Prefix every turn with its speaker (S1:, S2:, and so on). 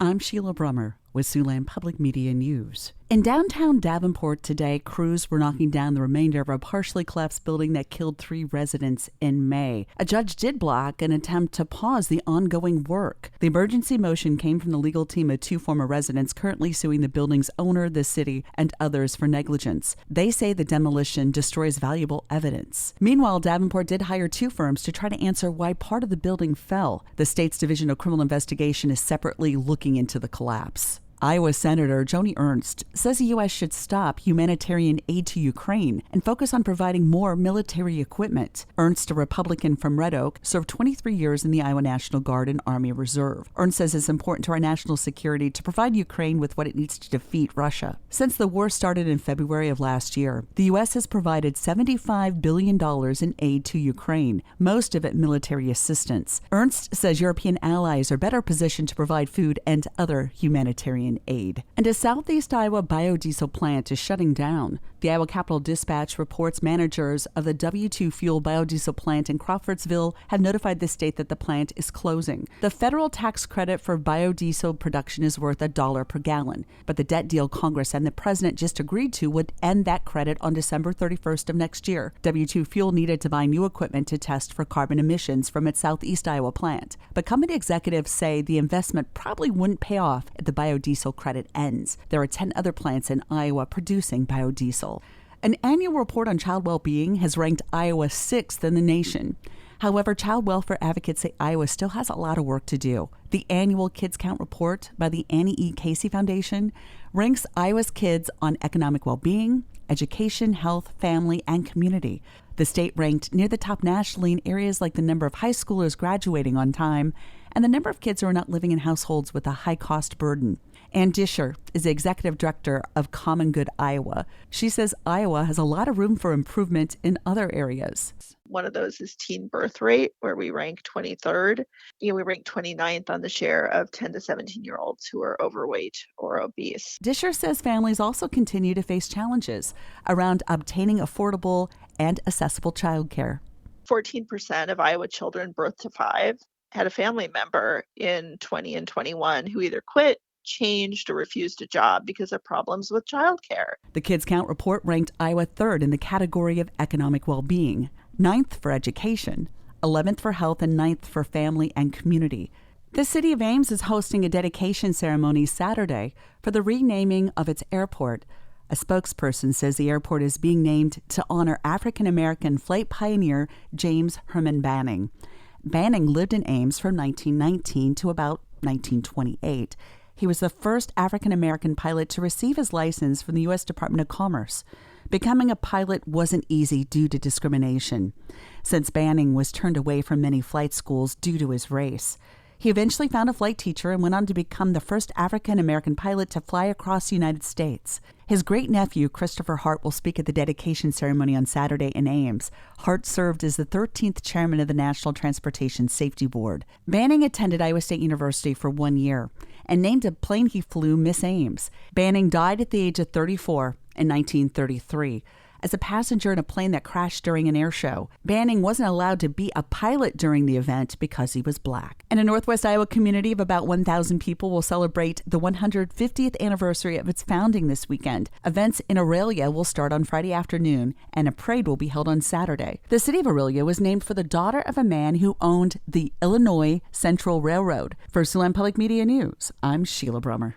S1: I'm Sheila Brummer with Siouxland Public Media News. In downtown Davenport today, crews were knocking down the remainder of a partially collapsed building that killed 3 residents in May. A judge did block an attempt to pause the ongoing work. The emergency motion came from the legal team of 2 former residents currently suing the building's owner, the city, and others for negligence. They say the demolition destroys valuable evidence. Meanwhile, Davenport did hire 2 firms to try to answer why part of the building fell. The state's Division of Criminal Investigation is separately looking into the collapse. Iowa Senator Joni Ernst says the U.S. should stop humanitarian aid to Ukraine and focus on providing more military equipment. Ernst, a Republican from Red Oak, served 23 years in the Iowa National Guard and Army Reserve. Ernst says it's important to our national security to provide Ukraine with what it needs to defeat Russia. Since the war started in February of last year, the U.S. has provided $75 billion in aid to Ukraine, most of it military assistance. Ernst says European allies are better positioned to provide food and other humanitarian aid. And a Southeast Iowa biodiesel plant is shutting down. The Iowa Capital Dispatch reports managers of the W2 Fuel biodiesel plant in Crawfordsville have notified the state that the plant is closing. The federal tax credit for biodiesel production is worth $1 per gallon, but the debt deal Congress and the president just agreed to would end that credit on December 31st of next year. W2 Fuel needed to buy new equipment to test for carbon emissions from its Southeast Iowa plant, but company executives say the investment probably wouldn't pay off if the biodiesel credit ends. There are 10 other plants in Iowa producing biodiesel. An annual report on child well-being has ranked Iowa 6th in the nation. However, child welfare advocates say Iowa still has a lot of work to do. The annual Kids Count report by the Annie E. Casey Foundation ranks Iowa's kids on economic well-being, education, health, family, and community. The state ranked near the top nationally in areas like the number of high schoolers graduating on time and the number of kids who are not living in households with a high-cost burden. Ann Disher is the executive director of Common Good Iowa. She says Iowa has a lot of room for improvement in other areas.
S2: One of those is teen birth rate, where we rank 23rd. We rank 29th on the share of 10 to 17-year-olds who are overweight or obese.
S1: Disher says families also continue to face challenges around obtaining affordable and accessible childcare.
S2: 14% of Iowa children birth to 5 had a family member in 20 and 21 who either quit, changed, or refused a job because of problems with childcare.
S1: The Kids Count report ranked Iowa 3rd in the category of economic well-being, 9th for education, 11th for health, and 9th for family and community. The city of Ames is hosting a dedication ceremony Saturday for the renaming of its airport. A spokesperson says the airport is being named to honor African-American flight pioneer James Herman Banning. Banning lived in Ames from 1919 to about 1928. He was the first African-American pilot to receive his license from the U.S. Department of Commerce. Becoming a pilot wasn't easy due to discrimination, since Banning was turned away from many flight schools due to his race. He eventually found a flight teacher and went on to become the first African-American pilot to fly across the United States. His great-nephew, Christopher Hart, will speak at the dedication ceremony on Saturday in Ames. Hart served as the 13th chairman of the National Transportation Safety Board. Banning attended Iowa State University for 1 year and named a plane he flew Miss Ames. Banning died at the age of 34 in 1933. As a passenger in a plane that crashed during an air show. Banning wasn't allowed to be a pilot during the event because he was black. And a Northwest Iowa community of about 1,000 people will celebrate the 150th anniversary of its founding this weekend. Events in Aurelia will start on Friday afternoon, and a parade will be held on Saturday. The city of Aurelia was named for the daughter of a man who owned the Illinois Central Railroad. For Siouxland Public Media News, I'm Sheila Brummer.